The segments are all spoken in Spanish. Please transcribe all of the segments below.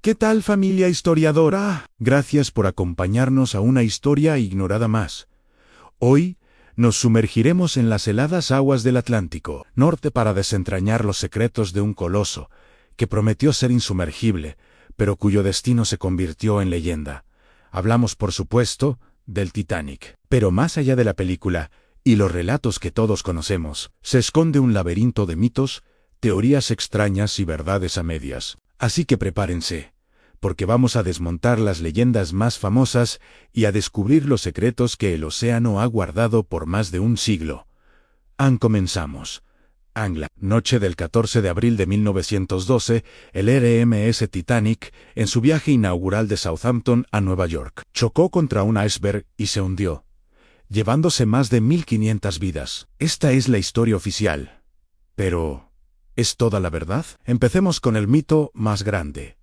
¿Qué tal, familia historiadora? Gracias por acompañarnos a una historia ignorada más. Hoy nos sumergiremos en las heladas aguas del Atlántico Norte para desentrañar los secretos de un coloso que prometió ser insumergible, pero cuyo destino se convirtió en leyenda. Hablamos, por supuesto, del Titanic. Pero más allá de la película y los relatos que todos conocemos, se esconde un laberinto de mitos, teorías extrañas y verdades a medias. Así que prepárense, porque vamos a desmontar las leyendas más famosas y a descubrir los secretos que el océano ha guardado por más de un siglo. Comenzamos. Angla. Noche del 14 de abril de 1912, el RMS Titanic, en su viaje inaugural de Southampton a Nueva York, chocó contra un iceberg y se hundió, llevándose más de 1.500 vidas. Esta es la historia oficial. Pero, ¿es toda la verdad? Empecemos con el mito más grande.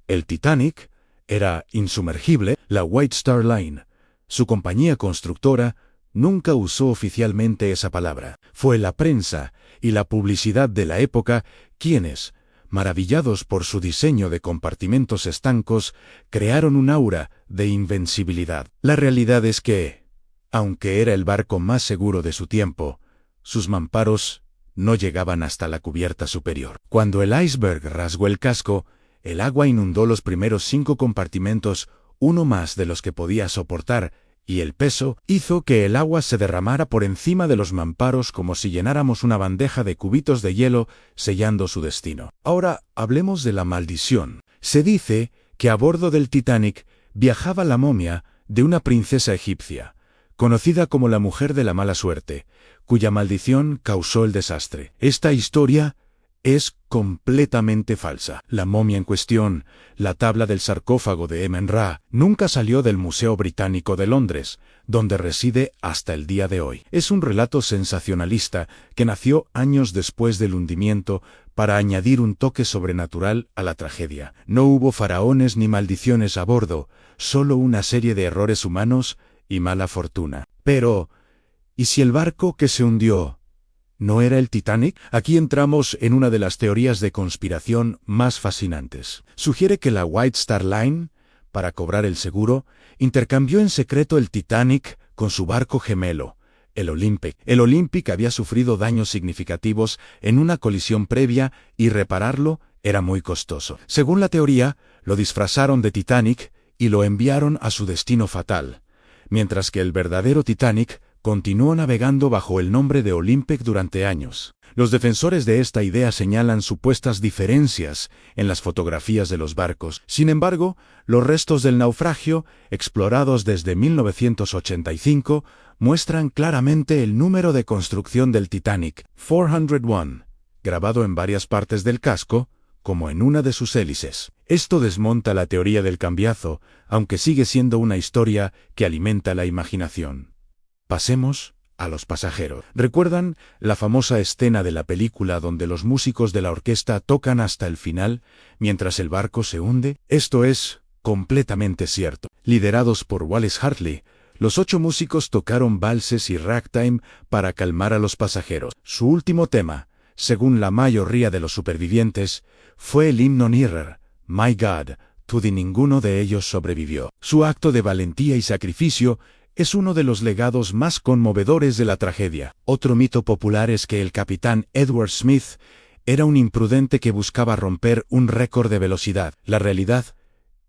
El Titanic era insumergible. La White Star Line, su compañía constructora, nunca usó oficialmente esa palabra. Fue la prensa y la publicidad de la época quienes, maravillados por su diseño de compartimentos estancos, crearon un aura de invencibilidad. La realidad es que, aunque era el barco más seguro de su tiempo, sus mamparos no llegaban hasta la cubierta superior. Cuando el iceberg rasgó el casco, el agua inundó los primeros 5 compartimentos, uno más de los que podía soportar, y el peso hizo que el agua se derramara por encima de los mamparos como si llenáramos una bandeja de cubitos de hielo, sellando su destino. Ahora hablemos de la maldición. Se dice que a bordo del Titanic viajaba la momia de una princesa egipcia, conocida como la mujer de la mala suerte, cuya maldición causó el desastre. Esta historia es completamente falsa. La momia en cuestión, la tabla del sarcófago de Amen-Ra, nunca salió del Museo Británico de Londres, donde reside hasta el día de hoy. Es un relato sensacionalista que nació años después del hundimiento para añadir un toque sobrenatural a la tragedia. No hubo faraones ni maldiciones a bordo, solo una serie de errores humanos y mala fortuna. Pero, ¿y si el barco que se hundió no era el Titanic? Aquí entramos en una de las teorías de conspiración más fascinantes. Sugiere que la White Star Line, para cobrar el seguro, intercambió en secreto el Titanic con su barco gemelo, el Olympic. El Olympic había sufrido daños significativos en una colisión previa y repararlo era muy costoso. Según la teoría, lo disfrazaron de Titanic y lo enviaron a su destino fatal, mientras que el verdadero Titanic continuó navegando bajo el nombre de Olympic durante años. Los defensores de esta idea señalan supuestas diferencias en las fotografías de los barcos. Sin embargo, los restos del naufragio, explorados desde 1985, muestran claramente el número de construcción del Titanic, 401, grabado en varias partes del casco, como en una de sus hélices. Esto desmonta la teoría del cambiazo, aunque sigue siendo una historia que alimenta la imaginación. Pasemos a los pasajeros. ¿Recuerdan la famosa escena de la película donde los músicos de la orquesta tocan hasta el final mientras el barco se hunde? Esto es completamente cierto. Liderados por Wallace Hartley, los 8 músicos tocaron valses y ragtime para calmar a los pasajeros. Su último tema, según la mayoría de los supervivientes, fue el himno Nearer, My God, to Thee. Ninguno de ellos sobrevivió. Su acto de valentía y sacrificio es uno de los legados más conmovedores de la tragedia. Otro mito popular es que el capitán Edward Smith era un imprudente que buscaba romper un récord de velocidad. La realidad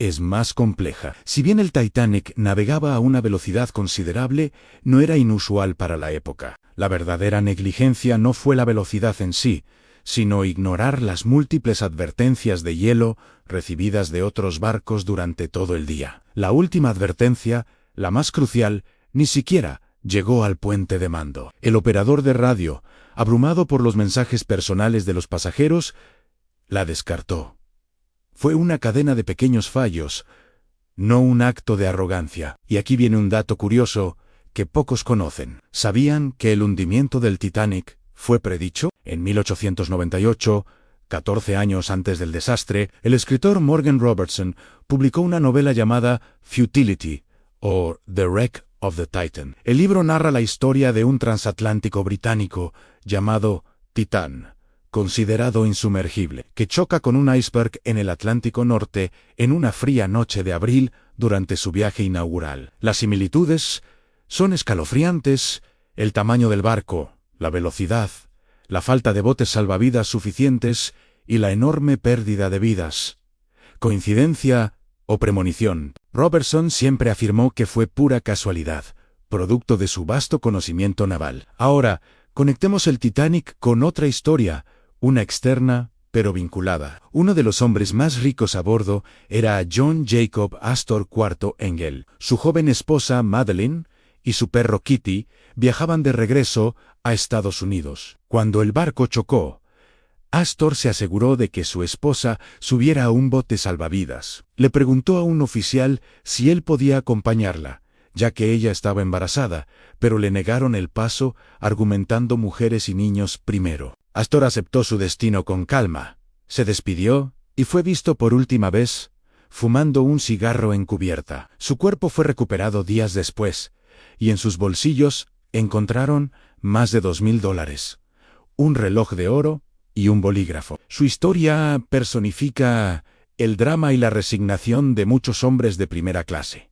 es más compleja. Si bien el Titanic navegaba a una velocidad considerable, no era inusual para la época. La verdadera negligencia no fue la velocidad en sí, sino ignorar las múltiples advertencias de hielo recibidas de otros barcos durante todo el día. La última advertencia, la más crucial, ni siquiera llegó al puente de mando. El operador de radio, abrumado por los mensajes personales de los pasajeros, la descartó. Fue una cadena de pequeños fallos, no un acto de arrogancia. Y aquí viene un dato curioso que pocos conocen. ¿Sabían que el hundimiento del Titanic fue predicho? En 1898, 14 años antes del desastre, el escritor Morgan Robertson publicó una novela llamada Futility, o The Wreck of the Titan. El libro narra la historia de un transatlántico británico llamado Titán, considerado insumergible, que choca con un iceberg en el Atlántico Norte en una fría noche de abril durante su viaje inaugural. Las similitudes son escalofriantes: el tamaño del barco, la velocidad, la falta de botes salvavidas suficientes y la enorme pérdida de vidas. ¿Coincidencia o premonición? Robertson siempre afirmó que fue pura casualidad, producto de su vasto conocimiento naval. Ahora, conectemos el Titanic con otra historia, una externa, pero vinculada. Uno de los hombres más ricos a bordo era John Jacob Astor IV Engel. Su joven esposa, Madeline, y su perro Kitty viajaban de regreso a Estados Unidos. Cuando el barco chocó, Astor se aseguró de que su esposa subiera a un bote salvavidas. Le preguntó a un oficial si él podía acompañarla, ya que ella estaba embarazada, pero le negaron el paso, argumentando mujeres y niños primero. Astor aceptó su destino con calma, se despidió y fue visto por última vez fumando un cigarro en cubierta. Su cuerpo fue recuperado días después, y en sus bolsillos encontraron más de $2,000, un reloj de oro y un bolígrafo. Su historia personifica el drama y la resignación de muchos hombres de primera clase.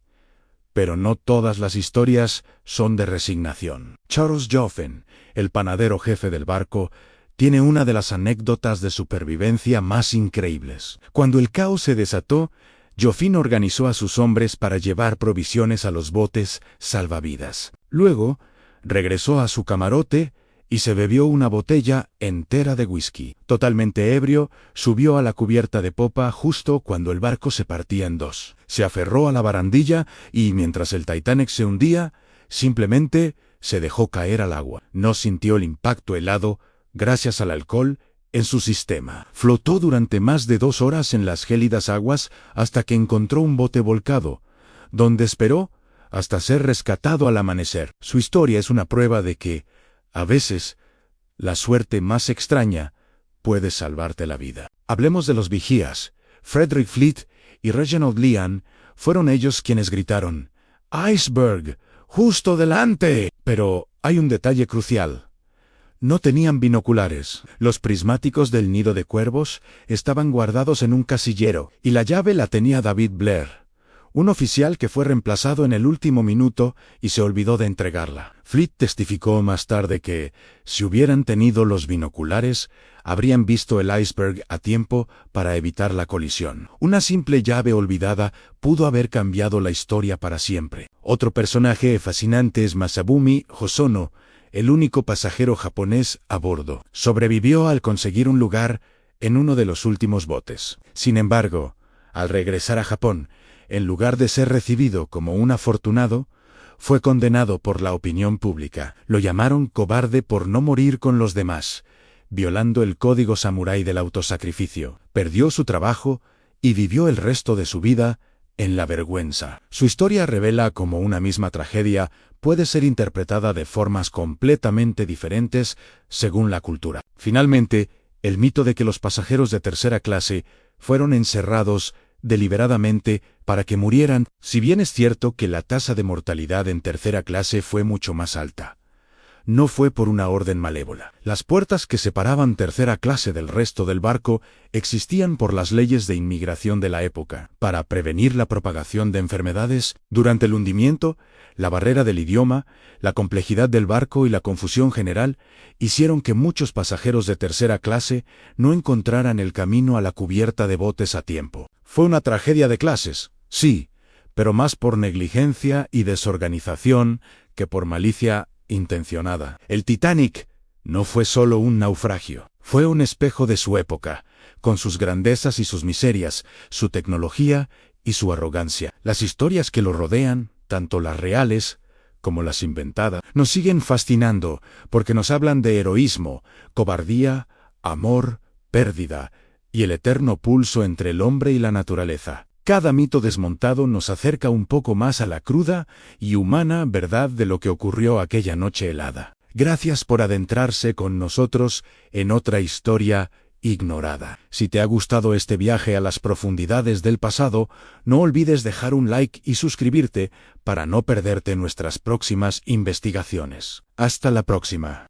Pero no todas las historias son de resignación. Charles Joffin, el panadero jefe del barco, tiene una de las anécdotas de supervivencia más increíbles. Cuando el caos se desató, Joffin organizó a sus hombres para llevar provisiones a los botes salvavidas. Luego, regresó a su camarote y se bebió una botella entera de whisky. Totalmente ebrio, subió a la cubierta de popa justo cuando el barco se partía en dos. Se aferró a la barandilla y, mientras el Titanic se hundía, simplemente se dejó caer al agua. No sintió el impacto helado gracias al alcohol en su sistema. Flotó durante más de 2 horas en las gélidas aguas hasta que encontró un bote volcado, donde esperó hasta ser rescatado al amanecer. Su historia es una prueba de que, a veces, la suerte más extraña puede salvarte la vida. Hablemos de los vigías. Frederick Fleet y Reginald Lean fueron ellos quienes gritaron «¡Iceberg! ¡Justo delante!». Pero hay un detalle crucial. No tenían binoculares. Los prismáticos del nido de cuervos estaban guardados en un casillero, y la llave la tenía David Blair, un oficial que fue reemplazado en el último minuto y se olvidó de entregarla. Fleet testificó más tarde que, si hubieran tenido los binoculares, habrían visto el iceberg a tiempo para evitar la colisión. Una simple llave olvidada pudo haber cambiado la historia para siempre. Otro personaje fascinante es Masabumi Hosono, el único pasajero japonés a bordo. Sobrevivió al conseguir un lugar en uno de los últimos botes. Sin embargo, al regresar a Japón, en lugar de ser recibido como un afortunado, fue condenado por la opinión pública. Lo llamaron cobarde por no morir con los demás, violando el código samurái del autosacrificio. Perdió su trabajo y vivió el resto de su vida en la vergüenza. Su historia revela cómo una misma tragedia puede ser interpretada de formas completamente diferentes según la cultura. Finalmente, el mito de que los pasajeros de tercera clase fueron encerrados deliberadamente para que murieran, si bien es cierto que la tasa de mortalidad en tercera clase fue mucho más alta, no fue por una orden malévola. Las puertas que separaban tercera clase del resto del barco existían por las leyes de inmigración de la época, para prevenir la propagación de enfermedades. Durante el hundimiento, la barrera del idioma, la complejidad del barco y la confusión general hicieron que muchos pasajeros de tercera clase no encontraran el camino a la cubierta de botes a tiempo. Fue una tragedia de clases, sí, pero más por negligencia y desorganización que por malicia intencionada. El Titanic no fue solo un naufragio, fue un espejo de su época, con sus grandezas y sus miserias, su tecnología y su arrogancia. Las historias que lo rodean, tanto las reales como las inventadas, nos siguen fascinando porque nos hablan de heroísmo, cobardía, amor, pérdida y el eterno pulso entre el hombre y la naturaleza. Cada mito desmontado nos acerca un poco más a la cruda y humana verdad de lo que ocurrió aquella noche helada. Gracias por adentrarse con nosotros en otra historia ignorada. Si te ha gustado este viaje a las profundidades del pasado, no olvides dejar un like y suscribirte para no perderte nuestras próximas investigaciones. Hasta la próxima.